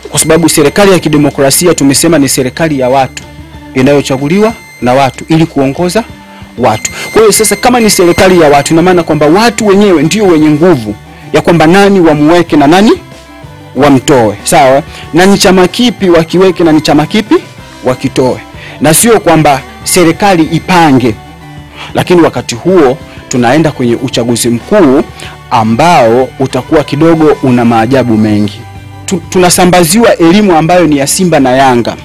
kwa sababu serikali ya kidemokrasia tumesema ni serikali ya watu, inayochaguliwa na watu ili kuongoza watu. Kwa hiyo sasa kama ni serikali ya watu, ina maana kwamba watu wenyewe ndio wenye nguvu ya kwamba nani wamuweke na nani wamtoe, sawa? Na ni chama kipi wakiweke na ni chama kipi wakitoe, na sio kwamba serikali ipange. Lakini wakati huo tunaenda kwenye uchaguzi mkuu ambao utakuwa kidogo una maajabu mengi. Tunasambaziwa elimu ambayo ni ya Simba na Yanga,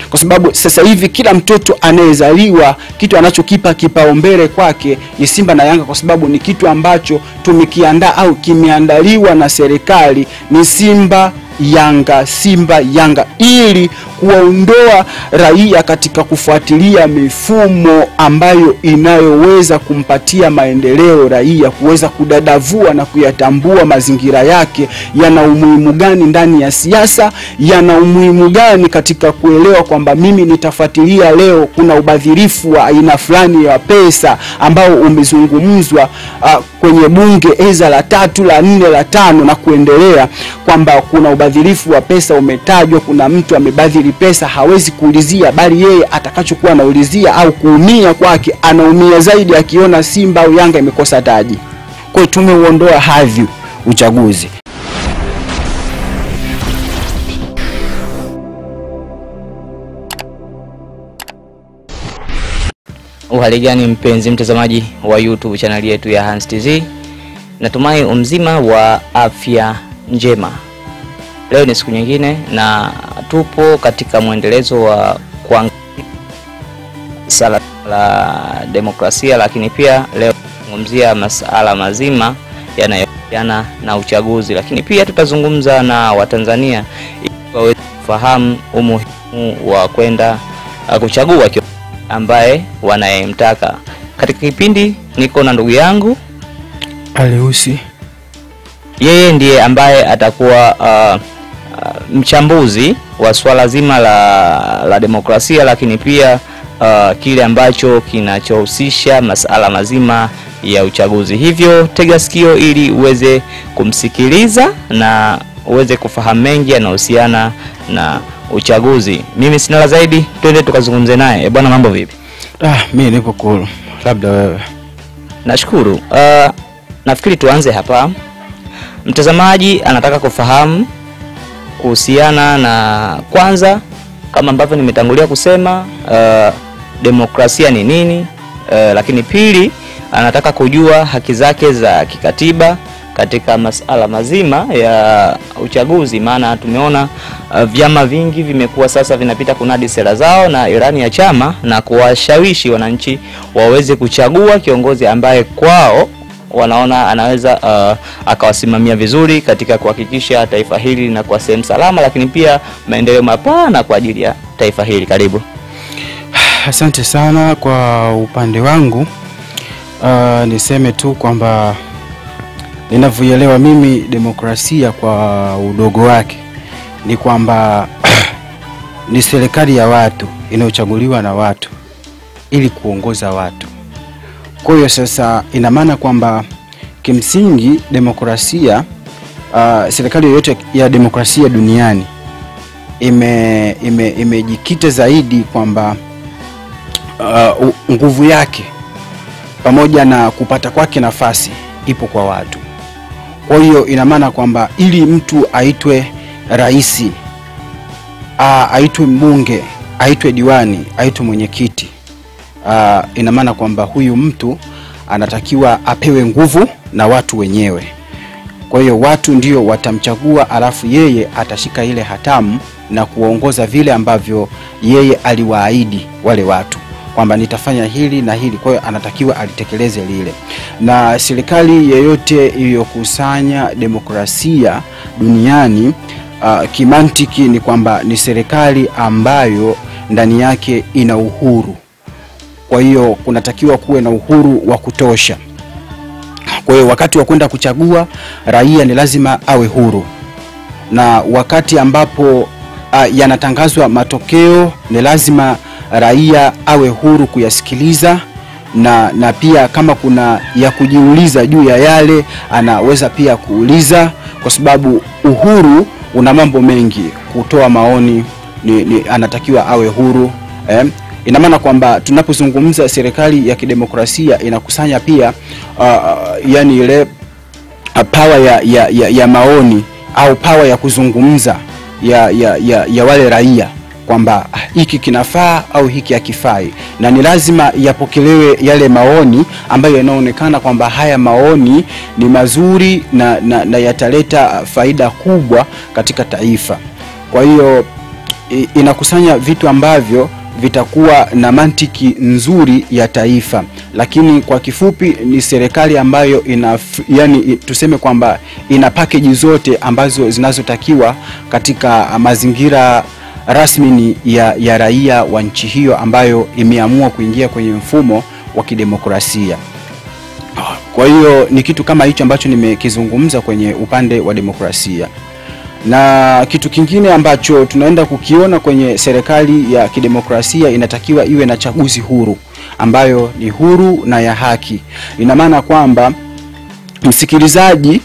kwa sababu sasa hivi kila mtoto anayezaliwa kitu anachokipa kipaumbele kwake ni Simba na Yanga, kwa sababu ni kitu ambacho tumekiandaa au kimeandaliwa na serikali, ni Simba Yanga, Simba Yanga, ili kuwaondoa raia katika kufuatilia mifumo ambayo inayoweza kumpatia maendeleo raia, kuweza kudadavua na kuyatambua mazingira yake yana umuhimu gani ndani ya siasa, yana umuhimu gani katika kuelewa kwamba mimi nitafuatilia leo kuna ubadhirifu wa aina fulani ya pesa ambao umezungumzwa kwenye bunge eza la 3, la 4, la 5 na kuendelea, kwamba kuna ubadhirifu wa pesa umetajwa, kuna mtu amebadhiri pesa, hawezi kuulizia, bali yeye atakachokuwa anaulizia au kuumia kwake, anaumia zaidi akiona Simba au Yanga imekosa taji. Kwa hiyo tumeuondoa hadhi uchaguzi. Uhali gani mpenzi mtazamaji wa YouTube channel yetu ya Hans TZ? Natumai umzima wa afya njema. Leo ni siku nyingine na tupo katika muendelezo wa sala la demokrasia, lakini pia leo tuzungumzia masuala mazima yanayohusiana na uchaguzi, lakini pia tutazungumza na Watanzania ili waweze kufahamu umuhimu wa kwenda kuchagua ambaye wanayemtaka. Katika kipindi niko na ndugu yangu Aleusi. Yeye ndiye ambaye atakuwa mchambuzi wa swala zima la demokrasia, lakini pia kile ambacho kinachohusisha masuala mazima ya uchaguzi. Hivyo tega sikio ili uweze kumsikiliza na uweze kufahamu mengi yanayohusiana na uchaguzi. Mimi sina la zaidi, twende tukazungumze naye. Bwana, mambo vipi? Mimi nipo cool. Labda wewe? Nashukuru. Nafikiri tuanze hapa. Mtazamaji anataka kufahamu kuhusiana na, kwanza kama ambavyo nimetangulia kusema, demokrasia ni nini, lakini pili anataka kujua haki zake za kikatiba katika masuala mazima ya uchaguzi. Maana tumeona vyama vingi vimekuwa sasa vinapita kunadi sera zao na ilani ya chama na kuwashawishi wananchi waweze kuchagua kiongozi ambaye kwao wanaona anaweza akawasimamia vizuri katika kuhakikisha taifa hili na kwa sehemu salama, lakini pia maendeleo mapana kwa ajili ya taifa hili. Karibu. Asante sana. Kwa upande wangu niseme tu kwamba ninavyoelewa mimi demokrasia kwa udogo wake ni kwamba ni serikali ya watu inayochaguliwa na watu ili kuongoza watu. Kwa hiyo sasa ina maana kwamba kimsingi demokrasia, serikali yoyote ya demokrasia duniani imejikita zaidi kwamba nguvu yake pamoja na kupata kwake nafasi ipo kwa watu. Kwa hiyo ina maana kwamba ili mtu aitwe rais, aitwe mbunge, aitwe diwani, aitwe mwenyekiti, ina maana kwamba huyu mtu anatakiwa apewe nguvu na watu wenyewe. Kwa hiyo watu ndio watamchagua, alafu yeye atashika ile hatamu na kuongoza vile ambavyo yeye aliwaahidi wale watu kwamba nitafanya hili na hili. Kwa hiyo anatakiwa alitekeleze lile. Na serikali yeyote iliyokusanya demokrasia duniani, kimantiki ni kwamba ni serikali ambayo ndani yake ina uhuru. Kwa hiyo kunatakiwa kuwe na uhuru wa kutosha. Kwa hiyo wakati wa kwenda kuchagua raia ni lazima awe huru, na wakati ambapo yanatangazwa matokeo ni lazima raia awe huru kuyasikiliza, na pia kama kuna ya kujiuliza juu ya yale anaweza pia kuuliza, kwa sababu uhuru una mambo mengi. Kutoa maoni anatakiwa awe huru. Ina maana kwamba tunapozungumza serikali ya kidemokrasia inakusanya pia yani ile power ya maoni au power ya kuzungumza ya wale raia kwamba hiki kinafaa au hiki hakifai, na ni lazima yapokelewe yale maoni ambayo yanaonekana kwamba haya maoni ni mazuri na yataleta faida kubwa katika taifa. Kwa hiyo inakusanya vitu ambavyo vitakuwa na mantiki nzuri ya taifa. Lakini kwa kifupi ni serikali ambayo yani tuseme kwamba ina package zote ambazo zinazotakiwa katika mazingira rasmi ya raia wa nchi hiyo ambayo imeamua kuingia kwenye mfumo wa kidemokrasia. Kwa hiyo ni kitu kama hicho ambacho nimekizungumza kwenye upande wa demokrasia. Na kitu kingine ambacho tunaenda kukiona kwenye serikali ya kidemokrasia, inatakiwa iwe na chaguzi huru ambayo ni huru na ya haki. Ina maana kwamba msikilizaji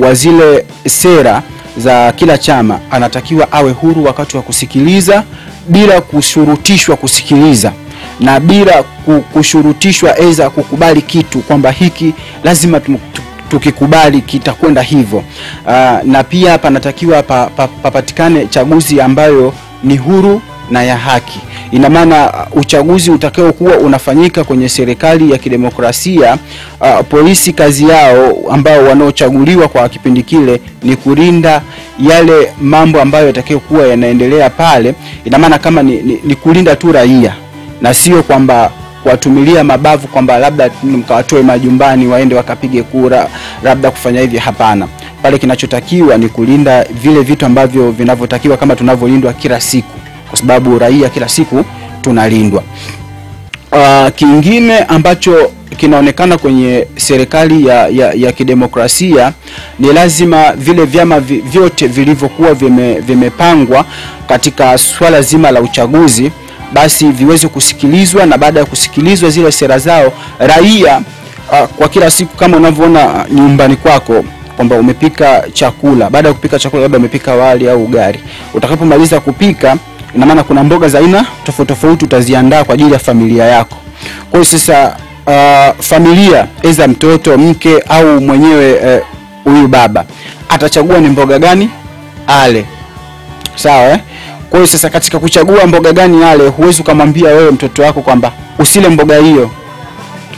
wa zile sera za kila chama anatakiwa awe huru wakati wa kusikiliza, bila kushurutishwa kusikiliza na bila kushurutishwa eza kukubali kitu kwamba hiki lazima tukikubali kitakwenda hivyo. Na pia panatakiwa papatikane chaguzi ambayo ni huru na ya haki. Ina maana uchaguzi utakao kuwa unafanyika kwenye serikali ya kidemokrasia, polisi kazi yao ambao wanaochaguliwa kwa kipindi kile ni kulinda yale mambo ambayo yatakayo kuwa yanaendelea pale. Ina maana kama ni kulinda tu raia, na sio kwamba kuwatumilia mabavu kwamba labda mkawatoe majumbani waende wakapige kura, labda kufanya hivi. Hapana, pale kinachotakiwa ni kulinda vile vitu ambavyo vinavyotakiwa kama tunavyolindwa kila siku, kwa sababu raia kila siku tunalindwa. Kingine ambacho kinaonekana kwenye serikali ya kidemokrasia ni lazima vile vyama vyote vilivyokuwa vimepangwa katika swala zima la uchaguzi basi viweze kusikilizwa, na baada ya kusikilizwa zile sera zao raia, kwa kila siku kama unavyoona nyumbani kwako kwamba umepika chakula, baada ya kupika chakula labda umepika wali au ugali, utakapomaliza kupika ina maana kuna mboga za aina tofauti tofauti utaziandaa kwa ajili ya familia yako. Kwa hiyo sasa familia eza mtoto, mke au mwenyewe huyu baba atachagua ni mboga gani ale. Sawa Kwa hiyo sasa katika kuchagua mboga gani ale, huwezi kumwambia wewe mtoto wako kwamba usile mboga hiyo,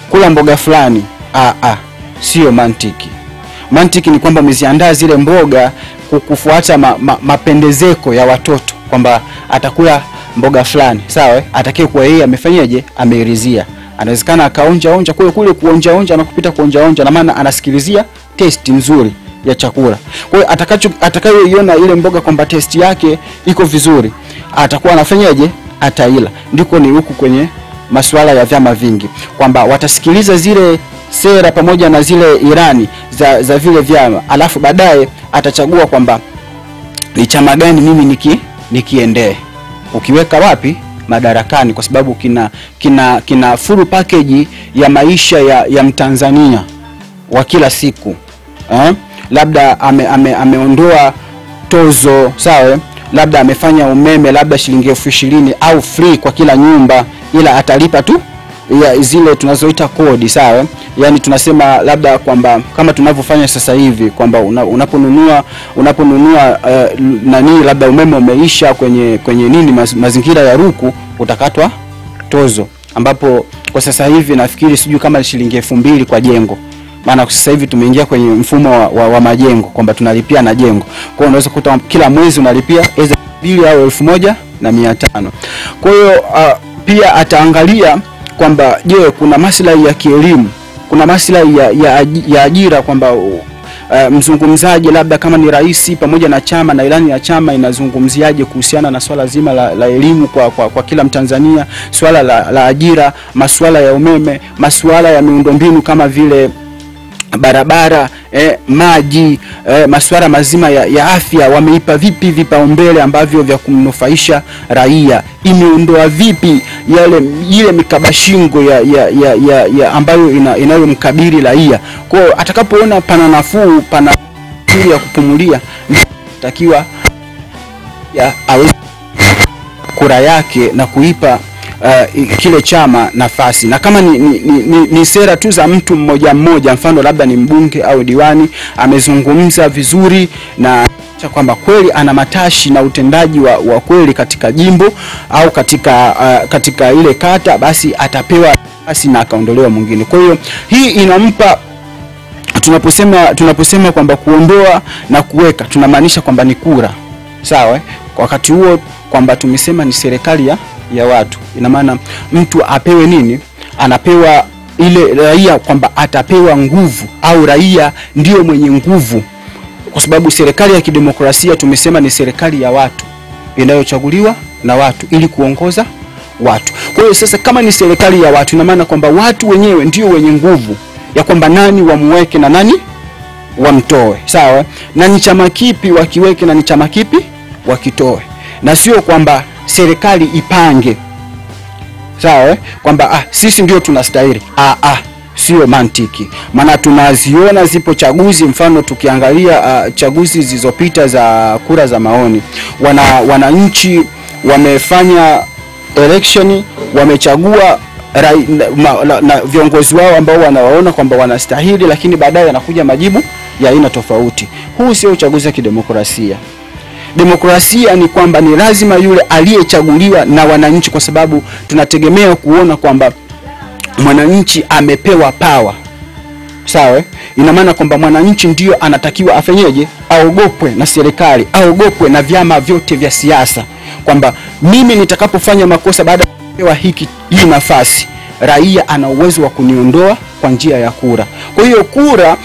kula mboga fulani. Sio mantiki. Mantiki ni kwamba umeziandaa zile mboga kufuata mapendezeko ya watoto kwamba atakula mboga fulani. Sawa Atakaye kwa yeye amefanyaje, ameridhia. Anawezekana akaonja kule kuonja na kupita kuonja na maana anasikilizia taste nzuri ya chakula. Kwa hiyo atakayoiona ile mboga kwamba taste yake iko vizuri, atakuwa anafanyaje, ataila. Ndiko ni huku kwenye masuala ya vyama vingi kwamba watasikiliza zile sera pamoja na zile irani za vile vyama, alafu baadaye atachagua kwamba ni chama gani mimi nikiendee. Ukiweka wapi? Madarakani, kwa sababu kina full package ya maisha ya Mtanzania wa kila siku. Labda ameondoa tozo, sawa, labda amefanya umeme labda shilingi 20,000 au free kwa kila nyumba, ila atalipa tu ya zile tunazoita kodi, sawa. Yani tunasema labda kwamba kama tunavyofanya sasa hivi kwamba unaponunua nani labda umeme umeisha kwenye nini mazingira ya Ruku, utakatwa tozo, ambapo kwa sasa hivi nafikiri sijui kama shilingi 2,000 kwa jengo. Maana sasa hivi tumeingia kwenye mfumo wa majengo kwamba tunalipia na jengo. Kwa hiyo unaweza kukuta kila mwezi unalipia 2,000 au 1,500. Kwa hiyo pia ataangalia kwamba je, kuna maslahi ya kielimu, kuna maslahi ya ajira, kwamba mzungumzaji labda kama ni rais pamoja na chama na ilani ya chama inazungumziaje kuhusiana na swala zima la elimu kwa kila Mtanzania, swala la ajira, masuala ya umeme, masuala ya miundombinu kama vile barabara, maji, masuala mazima ya afya, wameipa vipi vipaumbele ambavyo vya kumnufaisha raia, imeondoa vipi ile mikabashingo ya ambayo inayomkabili raia. Kwa hiyo atakapoona pana nafuu, pana ili ya kupumulia, takiwa aweze kura yake na kuipa kile chama nafasi. Na kama ni sera tu za mtu mmoja mmoja, mfano labda ni mbunge au diwani amezungumza vizuri na kwamba kweli ana matashi na utendaji wa kweli katika jimbo au katika ile kata, basi atapewa nafasi na akaondolewa mwingine. Kwa hiyo hii inampa, tunaposema kwamba kuondoa na kuweka, tunamaanisha kwamba ni kura. Sawa? Kwa wakati huo kwamba tumesema ni serikali ya watu, ina maana mtu apewe nini? Anapewa ile raia, kwamba atapewa nguvu, au raia ndio mwenye nguvu, kwa sababu serikali ya kidemokrasia tumesema ni serikali ya watu inayochaguliwa na watu ili kuongoza watu. Kwa hiyo sasa kama ni serikali ya watu, ina maana kwamba watu wenyewe ndio wenye nguvu ya kwamba nani wamuweke na nani wamtoe. Sawa? Na ni chama kipi wakiweke na ni chama kipi wakitoe, na sio kwamba serikali ipange. Sawa? Kwamba sisi ndio tunastahili. Sio mantiki. Maana tunaziona zipo chaguzi, mfano tukiangalia chaguzi zilizopita za kura za maoni, wananchi wamefanya election, wamechagua na viongozi wao ambao wanawaona kwamba wanastahili, lakini baadaye yanakuja majibu ya aina tofauti. Huu sio uchaguzi wa kidemokrasia. Demokrasia ni kwamba ni lazima yule aliyechaguliwa na wananchi, kwa sababu tunategemea kuona kwamba mwananchi amepewa power. Sawa? Ina maana kwamba mwananchi ndio anatakiwa afenyeje? Aogopwe na serikali, aogopwe na vyama vyote vya siasa, kwamba mimi nitakapofanya makosa baada ya kupewa hii nafasi, raia ana uwezo wa kuniondoa kwa njia ya kura. Kwa hiyo kura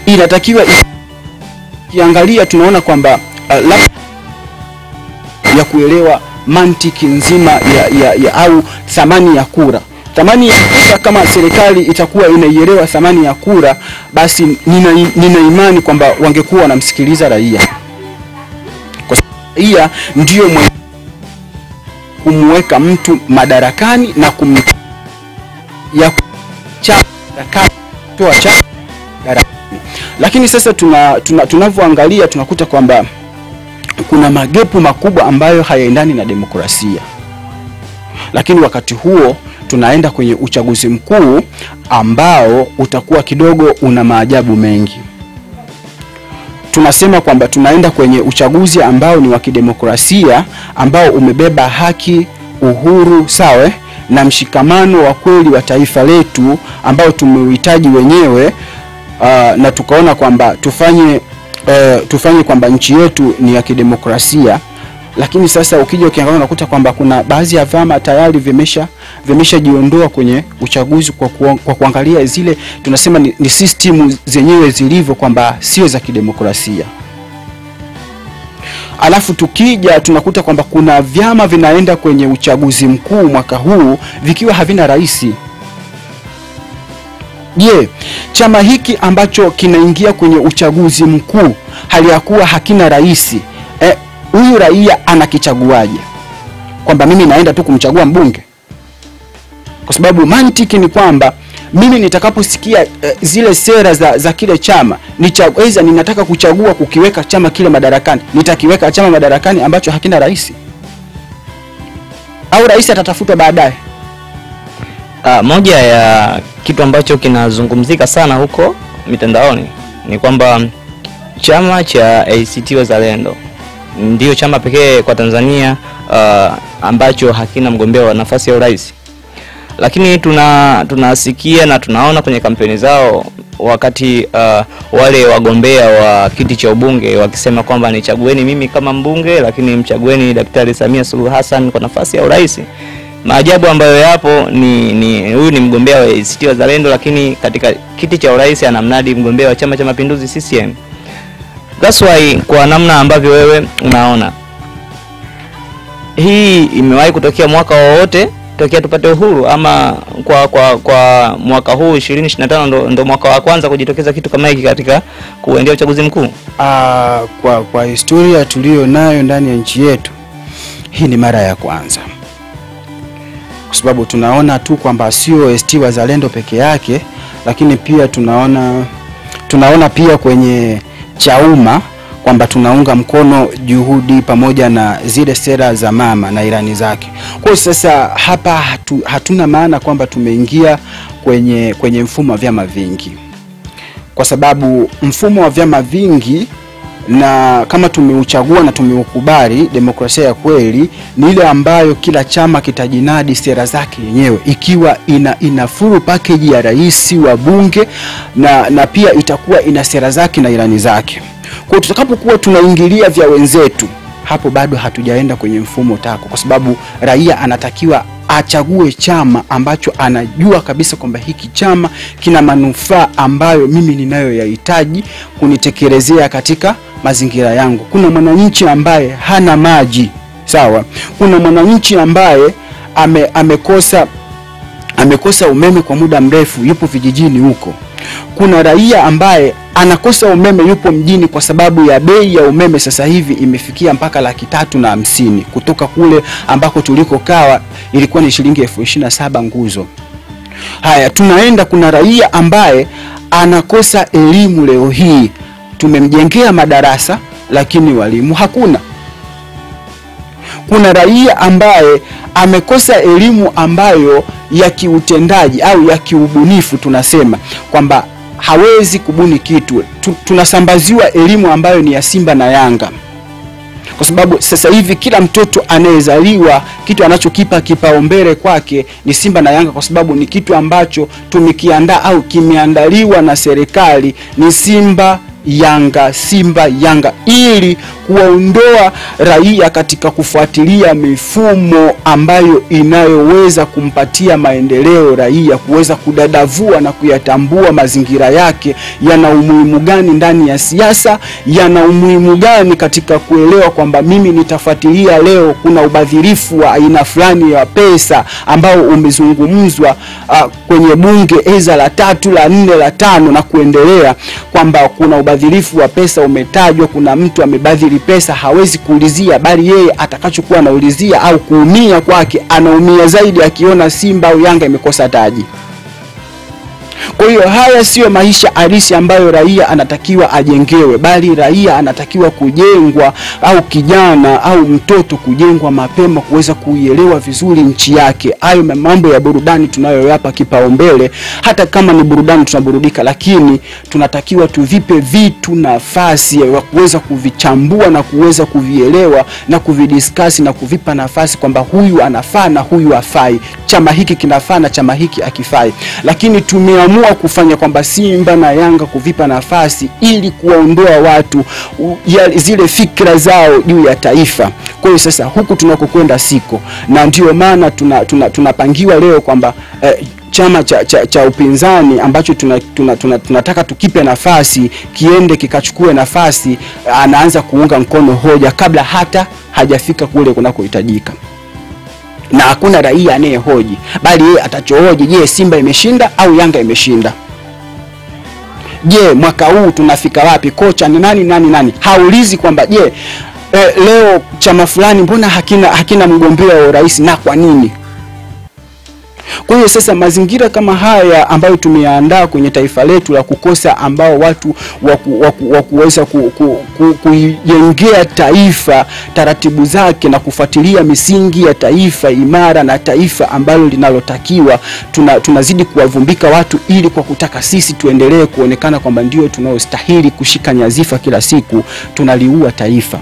inatakiwa kiangalia, tunaona kwamba ya kuelewa mantiki nzima au thamani ya kura. Thamani ya kura, kama serikali itakuwa inaielewa thamani ya kura, basi nina imani kwamba wangekuwa wanamsikiliza raia, kwa sababu raia ndio mwenye kumweka mtu madarakani na toa chama madarakani. Lakini sasa tunavyoangalia tunakuta kwamba kuna magepu makubwa ambayo hayaendani na demokrasia. Lakini wakati huo tunaenda kwenye uchaguzi mkuu ambao utakuwa kidogo una maajabu mengi. Tunasema kwamba tunaenda kwenye uchaguzi ambao ni wa kidemokrasia, ambao umebeba haki, uhuru, sawa, na mshikamano wa kweli wa taifa letu ambao tumeuhitaji wenyewe, na tukaona kwamba tufanye kwamba nchi yetu ni ya kidemokrasia. Lakini sasa ukija ukiangalia unakuta kwamba kuna baadhi ya vyama tayari vimeshajiondoa kwenye uchaguzi kwa kuangalia zile tunasema ni system zenyewe zilivyo, kwamba sio za kidemokrasia. Alafu tukija tunakuta kwamba kuna vyama vinaenda kwenye uchaguzi mkuu mwaka huu vikiwa havina rais. Je, chama hiki ambacho kinaingia kwenye uchaguzi mkuu hali ya kuwa hakina rais, huyu raia anakichaguaje? Kwamba mimi naenda tu kumchagua mbunge? Kwa sababu mantiki ni kwamba mimi nitakaposikia zile sera za kile chama, ninataka kuchagua kukiweka chama kile madarakani, nitakiweka chama madarakani ambacho hakina rais, au rais atatafutwa baadaye? Moja ya kitu ambacho kinazungumzika sana huko mitandaoni ni kwamba chama cha ACT Wazalendo ndio chama pekee kwa Tanzania ambacho hakina mgombea wa nafasi ya urais. Lakini tunasikia na tunaona kwenye kampeni zao wakati wale wagombea wa kiti cha ubunge wakisema kwamba nichagueni mimi kama mbunge, lakini mchagueni Daktari Samia Suluhu Hassan kwa nafasi ya urais. Maajabu ambayo yapo ni huyu ni mgombea wa ACT Wazalendo, lakini katika kiti cha urais anamnadi mgombea wa Chama cha Mapinduzi CCM. That's why kwa namna ambavyo wewe unaona hii imewahi kutokea mwaka wowote tokea tupate uhuru, ama kwa mwaka huu 2025 ndo mwaka wa kwanza kujitokeza kitu kama hiki katika kuendea uchaguzi mkuu? Kwa historia tulio nayo ndani ya nchi yetu, hii ni mara ya kwanza. kwa sababu tunaona tu kwamba sio ACT Wazalendo peke yake, lakini pia tunaona pia kwenye Chauma kwamba tunaunga mkono juhudi pamoja na zile sera za mama na ilani zake. Kwa sasa hapa hatuna maana kwamba tumeingia kwenye mfumo wa vyama vingi, kwa sababu mfumo wa vyama vingi, na kama tumeuchagua na tumeukubali, demokrasia ya kweli ni ile ambayo kila chama kitajinadi sera zake yenyewe, ikiwa ina full package ya rais wa bunge na pia itakuwa ina sera zake na ilani zake. Kwa tutakapokuwa tunaingilia vya wenzetu, hapo bado hatujaenda kwenye mfumo tako, kwa sababu raia anatakiwa achague chama ambacho anajua kabisa kwamba hiki chama kina manufaa ambayo mimi ninayoyahitaji kunitekelezea katika mazingira yangu. Kuna mwananchi ambaye hana maji, sawa? Kuna mwananchi ambaye amekosa umeme kwa muda mrefu, yupo vijijini huko. Kuna raia ambaye anakosa umeme, yupo mjini kwa sababu ya bei ya umeme sasa hivi imefikia mpaka 350,000 kutoka kule ambako tulikokaa ilikuwa ni shilingi 27,000 nguzo. Haya, tunaenda kuna raia ambaye anakosa elimu leo hii. Tumemjengea madarasa lakini walimu hakuna. Kuna raia ambaye amekosa elimu ambayo ya kiutendaji au ya kiubunifu, tunasema kwamba hawezi kubuni kitu. Tunasambaziwa elimu ambayo ni ya Simba na Yanga, kwa sababu sasa hivi kila mtoto anayezaliwa kitu anachokipa kipaumbele kwake ni Simba na Yanga, kwa sababu ni kitu ambacho tumekiandaa au kimeandaliwa na serikali, ni Simba Yanga, ili kuwaondoa raia katika kufuatilia mifumo ambayo inayoweza kumpatia maendeleo raia, kuweza kudadavua na kuyatambua mazingira yake yana umuhimu gani ndani ya siasa, yana umuhimu gani katika kuelewa kwamba mimi nitafuatilia leo kuna ubadhirifu wa aina fulani ya pesa ambao umezungumzwa kwenye bunge eza la 3, la 4, la 5 na kuendelea, kwamba kuna ubadhirifu wa pesa umetajwa, kuna mtu amebadhiri pesa, hawezi kuulizia, bali yeye atakachokuwa anaulizia au kuumia kwake, anaumia zaidi akiona Simba au Yanga imekosa taji. Kwa hiyo haya sio maisha halisi ambayo raia anatakiwa ajengewe, bali raia anatakiwa kujengwa, au kijana au mtoto kujengwa mapema kuweza kuielewa vizuri nchi yake. Hayo mambo ya burudani tunayoyapa kipaumbele, hata kama ni burudani tunaburudika, lakini tunatakiwa tuvipe vitu nafasi ya kuweza kuvichambua na kuweza kuvielewa na kuvidiscuss na kuvipa nafasi kwamba huyu anafaa na huyu hafai, chama hiki kinafaa na chama hiki hakifai. Lakini tumeamua kufanya kwamba Simba na Yanga kuvipa nafasi ili kuwaondoa watu zile fikra zao juu ya taifa. Kwa hiyo sasa huku tunakokwenda siko, na ndio maana tunapangiwa leo kwamba chama cha upinzani ambacho tunataka tukipe nafasi kiende kikachukue nafasi, anaanza kuunga mkono hoja kabla hata hajafika kule kunakohitajika. Na hakuna raia anayehoji, bali yeye atachohoji, je, Simba imeshinda au Yanga imeshinda? Je, mwaka huu tunafika wapi? Kocha ni nani? Haulizi kwamba je, leo chama fulani mbona hakina mgombea wa urais na kwa nini? Kwa hiyo sasa mazingira kama haya ambayo tumeandaa kwenye taifa letu la kukosa ambao watu wakuweza kujengea taifa taratibu zake na kufuatilia misingi ya taifa imara na taifa ambalo linalotakiwa, tunazidi kuwavumbika watu ili kwa kutaka sisi tuendelee kuonekana kwamba ndio tunaostahili kushika nyazifa kila siku, tunaliua taifa.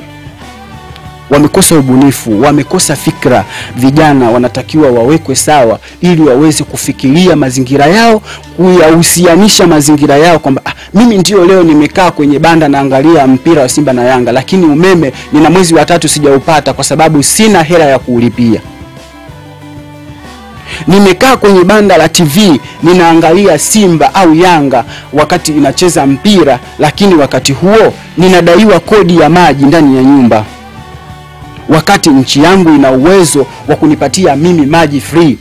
Wamekosa ubunifu, wamekosa fikra. Vijana wanatakiwa wawekwe sawa ili waweze kufikiria mazingira yao, kuyahusianisha mazingira yao kwamba mimi ndio leo nimekaa kwenye banda naangalia mpira wa Simba na Yanga, lakini umeme nina mwezi wa 3 sijaupata kwa sababu sina hela ya kuulipia. Nimekaa kwenye banda la TV ninaangalia Simba au Yanga wakati inacheza mpira, lakini wakati huo ninadaiwa kodi ya maji ndani ya nyumba, wakati nchi yangu ina uwezo wa kunipatia mimi maji free.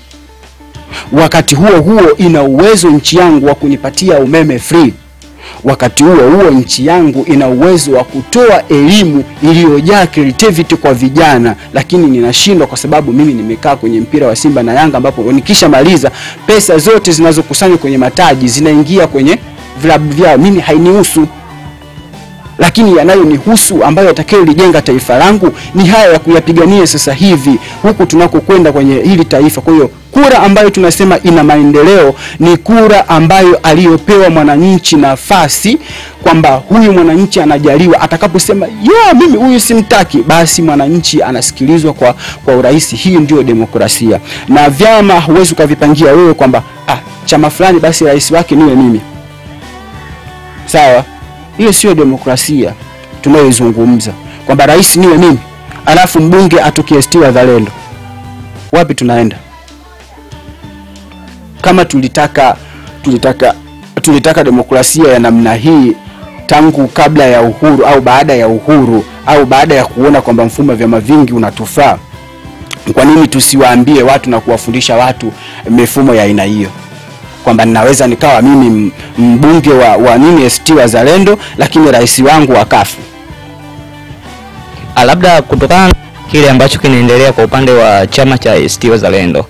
Wakati huo ina uwezo nchi yangu wa kunipatia umeme free. Wakati huo nchi yangu ina uwezo wa kutoa elimu iliyojaa creativity kwa vijana, lakini ninashindwa kwa sababu mimi nimekaa kwenye mpira wa Simba na Yanga, ambapo nikishamaliza pesa zote zinazokusanywa kwenye mataji zinaingia kwenye vilabu vyao. Mimi hainihusu. Lakini yanayonihusu ambayo yatakayolijenga taifa langu ni haya ya kuyapigania sasa hivi huku tunakokwenda kwenye hili taifa. Kwa hiyo kura ambayo tunasema ina maendeleo ni kura ambayo aliyopewa mwananchi nafasi, kwamba huyu mwananchi anajaliwa. Atakaposema mimi huyu simtaki, basi mwananchi anasikilizwa kwa urahisi. Hii ndio demokrasia. Na vyama huwezi kuvipangia wewe kwamba chama fulani basi rais wake niwe mimi. Sawa? Hiyo sio demokrasia tunayozungumza, kwamba rais niwe mimi alafu mbunge atoke ACT Wazalendo. Wapi tunaenda? Kama tulitaka demokrasia ya namna hii tangu kabla ya uhuru au baada ya uhuru au baada ya kuona kwamba mfumo wa vyama vingi unatufaa, kwa nini tusiwaambie watu na kuwafundisha watu mifumo ya aina hiyo, kwamba ninaweza nikawa mimi mbunge wa nini ACT Wazalendo lakini rais wangu akafu? Labda kutokana kile ambacho kinaendelea kwa upande wa chama cha ACT Wazalendo,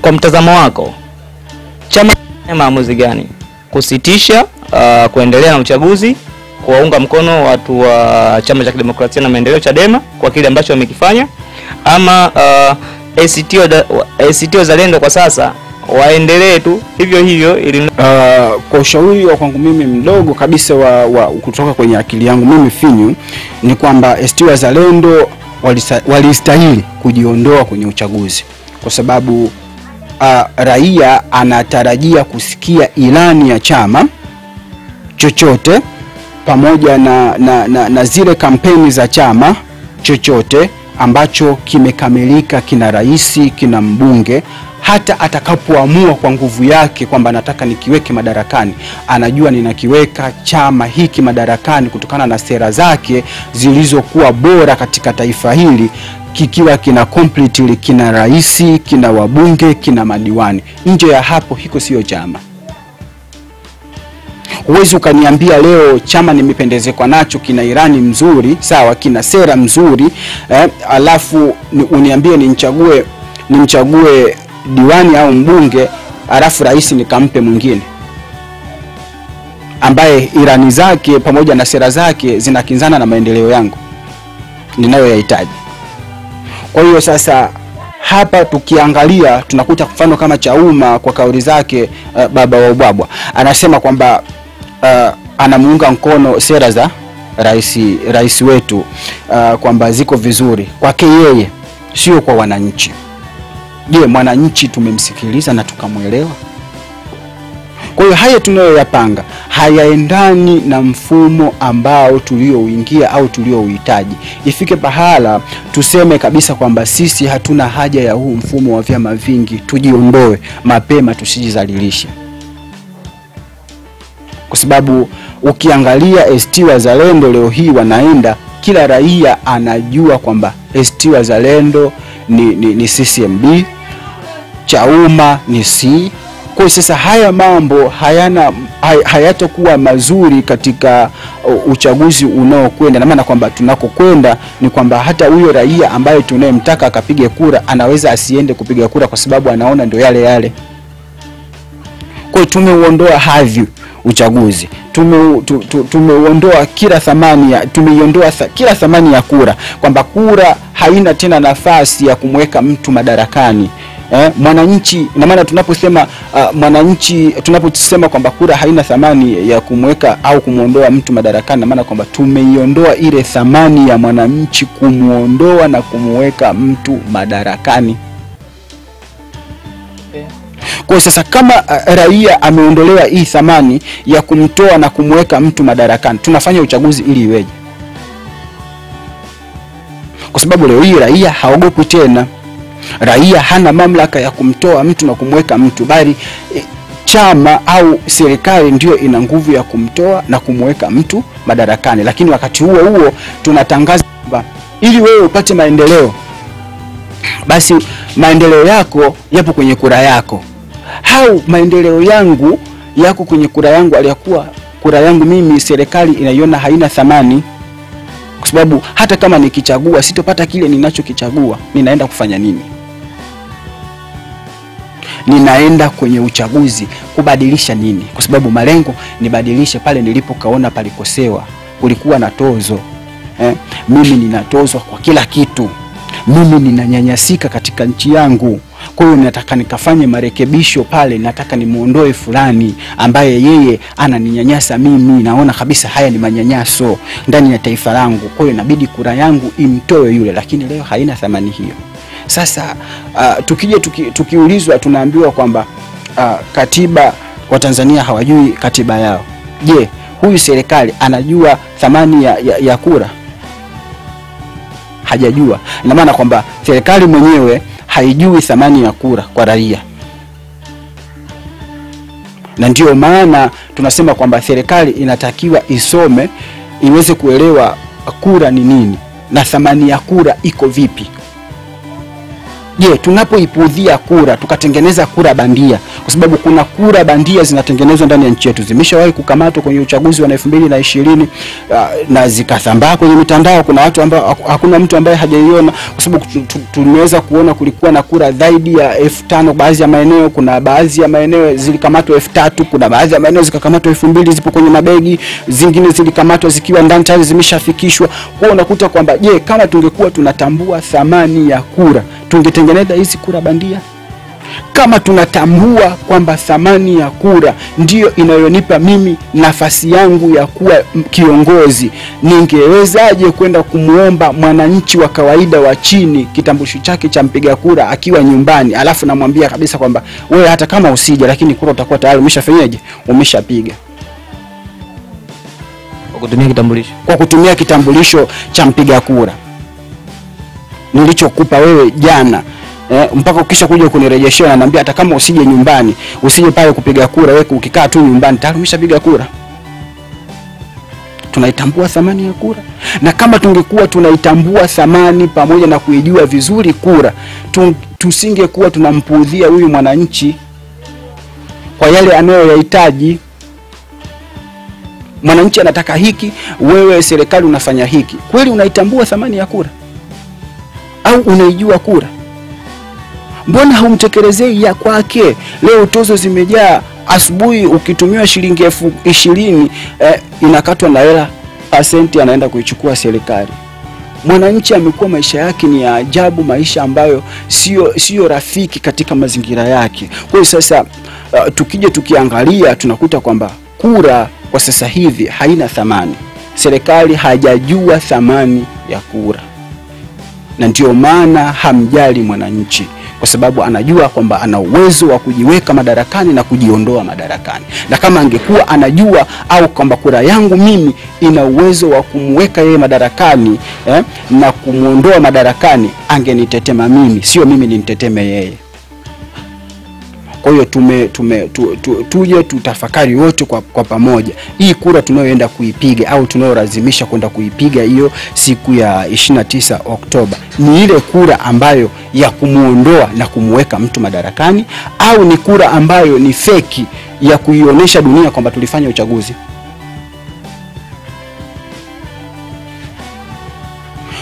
kwa mtazamo wako chama kina maamuzi gani kusitisha kuendelea na uchaguzi, kuwaunga mkono watu wa chama cha Demokrasia na Maendeleo Chadema kwa kile ambacho wamekifanya, ama ACT Wazalendo kwa sasa waendelee tu hivyo hivyo? Ili kwa ushauri wa kwangu mimi mdogo kabisa wa kutoka kwenye akili yangu mimi finyu, ni kwamba ACT Wazalendo walistahili kujiondoa kwenye uchaguzi, kwa sababu raia anatarajia kusikia ilani ya chama chochote pamoja na zile kampeni za chama chochote ambacho kimekamilika, kina rais, kina mbunge. Hata atakapoamua kwa nguvu yake kwamba nataka nikiweke madarakani, anajua ninakiweka chama hiki madarakani kutokana na sera zake zilizokuwa bora katika taifa hili, kikiwa kina completely, kina rais, kina wabunge, kina madiwani. Nje ya hapo hiko sio chama. Huwezi ukaniambia leo chama nimependezekwa nacho, kina irani mzuri, sawa, kina sera mzuri, alafu uniambie nimchague diwani au mbunge, alafu rais nikampe mwingine ambaye irani zake pamoja na sera zake zinakinzana na maendeleo yangu ninayoyahitaji. Kwa hiyo sasa hapa tukiangalia tunakuta mfano kama Chauma kwa kauli zake, baba wa ubwabwa anasema kwamba anamuunga mkono sera za rais wetu, kwamba ziko vizuri kwake yeye, sio kwa wananchi. Je, mwananchi tumemsikiliza na tukamuelewa? Kwa hiyo haya tunayoyapanga hayaendani na mfumo ambao tuliouingia au tuliouhitaji. Ifike pahala tuseme kabisa kwamba sisi hatuna haja ya huu mfumo wa vyama vingi, tujiondoe mapema, tusijizalilishe. Kwa sababu ukiangalia ACT Wazalendo leo hii wanaenda, kila raia anajua kwamba ACT Wazalendo ni CCMB, Chauma ni C. Kwa sasa haya mambo hayatakuwa mazuri katika uchaguzi unaokwenda, na maana kwamba tunakokwenda ni kwamba hata huyo raia ambaye tunayemtaka akapige kura anaweza asiende kupiga kura kwa sababu anaona ndio yale yale. Kwa tumeuondoa hadhi uchaguzi, tumeuondoa kila thamani ya kura, kwamba kura haina tena nafasi ya kumweka mtu madarakani. Mwananchi, na maana tunaposema tunaposema kwamba kura haina thamani ya kumweka au kumuondoa mtu madarakani, na maana kwamba tumeiondoa ile thamani ya mwananchi kumuondoa na kumweka mtu madarakani. Kwa sasa kama raia ameondolewa hii thamani ya kumtoa na kumweka mtu madarakani, tunafanya uchaguzi ili iweje? Kwa sababu leo hii raia haogopi tena. Raia hana mamlaka ya kumtoa mtu na kumweka mtu, bali chama au serikali ndio ina nguvu ya kumtoa na kumweka mtu madarakani. Lakini wakati huo huo tunatangaza kwamba ili wewe upate maendeleo, basi maendeleo yako yapo kwenye kura yako. Maendeleo yangu yako kwenye kura yangu aliyakuwa kura yangu mimi serikali inaiona haina thamani, kwa sababu hata kama nikichagua sitopata kile ninachokichagua, ninaenda kufanya nini? Ninaenda kwenye uchaguzi kubadilisha nini? Kwa sababu malengo nibadilishe pale nilipokaona palikosewa. Kulikuwa na tozo. Mimi ninatozwa kwa kila kitu. Mimi ninanyanyasika katika nchi yangu. Kwa hiyo nataka nikafanye marekebisho pale, nataka nimuondoe fulani ambaye yeye ananinyanyasa mimi. Naona kabisa haya ni manyanyaso ndani ya taifa langu. Kwa hiyo inabidi kura yangu imtoe yule, lakini leo haina thamani hiyo. Sasa tukiulizwa tunaambiwa kwamba katiba, wa Tanzania hawajui katiba yao. Je, huyu serikali anajua thamani ya kura? Hajajua. Ina maana kwamba serikali mwenyewe haijui thamani ya kura kwa raia. Na ndio maana tunasema kwamba serikali inatakiwa isome, iweze kuelewa kura ni nini na thamani ya kura iko vipi. Je, tunapoipuudhia kura tukatengeneza kura bandia, kwa sababu kuna kura bandia zinatengenezwa ndani ya nchi yetu. Zimeshawahi kukamatwa kwenye uchaguzi wa 2020 na zikasambaa kwenye mitandao. Kuna watu ambao hakuna mtu ambaye hajaiona, kwa sababu tumeweza kuona kulikuwa na kura zaidi ya 5000 baadhi ya maeneo. Kuna baadhi ya maeneo zilikamatwa 3000, kuna baadhi ya maeneo zikakamatwa 2000 zipo kwenye mabegi, zingine zilikamatwa zikiwa ndani tayari zimeshafikishwa. Kwa unakuta kwamba je, kama tungekuwa tunatambua thamani ya kura, tungetengeneza hizi kura bandia? Kama tunatambua kwamba thamani ya kura ndiyo inayonipa mimi nafasi yangu ya kuwa kiongozi, ningewezaje kwenda kumuomba mwananchi wa kawaida wa chini kitambulisho chake cha mpiga kura akiwa nyumbani, alafu namwambia kabisa kwamba wewe hata kama usije, lakini kura utakuwa tayari umeshafanyaje, umeshapiga? Kwa kutumia kitambulisho cha mpiga kura nilichokupa wewe jana. Mpaka ukisha kuja kunirejeshea na naambia hata kama usije nyumbani, usije pale kupiga kura, wewe ukikaa tu nyumbani tayari umeshapiga kura. Tunaitambua thamani ya kura. Na kama tungekuwa tunaitambua thamani pamoja na kuijua vizuri kura, tusingekuwa tunampuudhia huyu mwananchi kwa yale anayoyahitaji. Mwananchi anataka hiki, wewe serikali unafanya hiki. Kweli unaitambua thamani ya kura? Au unaijua kura? Mbona humtekelezei ya kwake? Leo tozo zimejaa. Asubuhi ukitumiwa shilingi 20,000 inakatwa na hela pasenti anaenda kuichukua serikali. Mwananchi amekuwa maisha yake ni ya ajabu, maisha ambayo sio rafiki katika mazingira yake. Kwa hiyo sasa tukija tukiangalia tunakuta kwamba kura kwa sasa hivi haina thamani. Serikali hajajua thamani ya kura. Na ndio maana hamjali mwananchi, kwa sababu anajua kwamba ana uwezo wa kujiweka madarakani na kujiondoa madarakani. Na kama angekuwa anajua au kwamba kura yangu mimi ina uwezo wa kumweka yeye madarakani na kumuondoa madarakani, angenitetema mimi, sio mimi nimteteme yeye. Kwa hiyo tuje tutafakari wote kwa pamoja. Hii kura tunayoenda kuipiga au tunayolazimisha kwenda kuipiga hiyo siku ya 29 Oktoba, ni ile kura ambayo ya kumuondoa na kumweka mtu madarakani, au ni kura ambayo ni feki ya kuionyesha dunia kwamba tulifanya uchaguzi?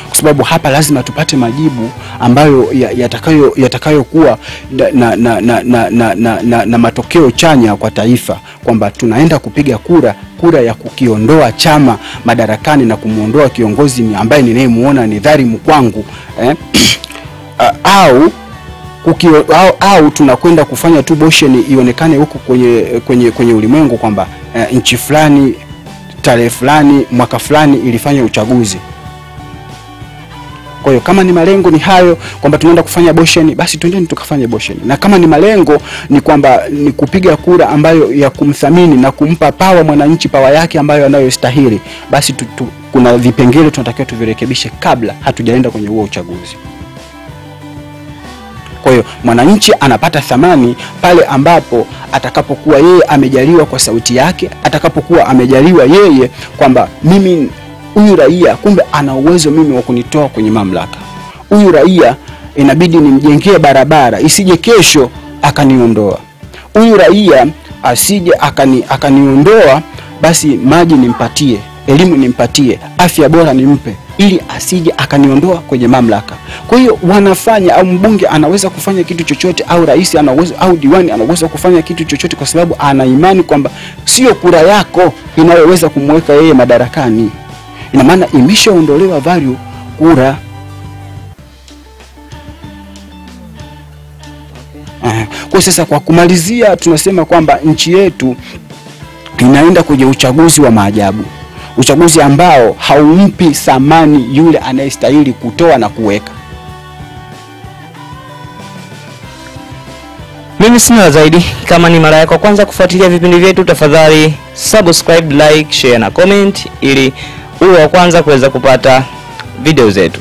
Kwa sababu hapa lazima tupate majibu ambayo yatakayokuwa na matokeo chanya kwa taifa, kwamba tunaenda kupiga kura ya kukiondoa chama madarakani na kiongozi ambaye ninayemuona ni dhalimu kwangu, au tunakwenda kufanya tu bosheni ionekane huko kwenye ulimwengu kwamba nchi fulani tarehe fulani mwaka fulani ilifanya uchaguzi. Kwa hiyo kama ni malengo ni hayo kwamba tunaenda kufanya bosheni, basi twendeni tukafanye bosheni. Na kama ni malengo ni kwamba ni kupiga kura ambayo ya kumthamini na kumpa pawa mwananchi, pawa yake ambayo anayostahili, basi kuna vipengele tunatakiwa tuvirekebishe kabla hatujaenda kwenye huo uchaguzi. Kwa hiyo mwananchi anapata thamani pale ambapo atakapokuwa yeye amejaliwa kwa sauti yake, atakapokuwa amejaliwa yeye kwamba mimi huyu raia kumbe ana uwezo mimi wa kunitoa kwenye mamlaka. Huyu raia inabidi nimjengee barabara isije kesho akaniondoa. Huyu raia asije akaniondoa basi maji nimpatie, elimu nimpatie, afya bora nimpe, ili asije akaniondoa kwenye mamlaka. Kwa hiyo wanafanya, au mbunge anaweza kufanya kitu chochote, au rais anaweza, au diwani anaweza kufanya kitu chochote, kwa sababu ana imani kwamba sio kura yako inayoweza kumweka yeye madarakani. Ina maana imeshaondolewa value kura. Kwa sasa, kwa kumalizia, tunasema kwamba nchi yetu inaenda kwenye uchaguzi wa maajabu, uchaguzi ambao haumpi thamani yule anayestahili kutoa na kuweka. Mimi sina la zaidi. Kama ni mara yako kwanza kufuatilia vipindi vyetu, tafadhali subscribe, like, share na comment ili uwe wa kwanza kuweza kupata video zetu.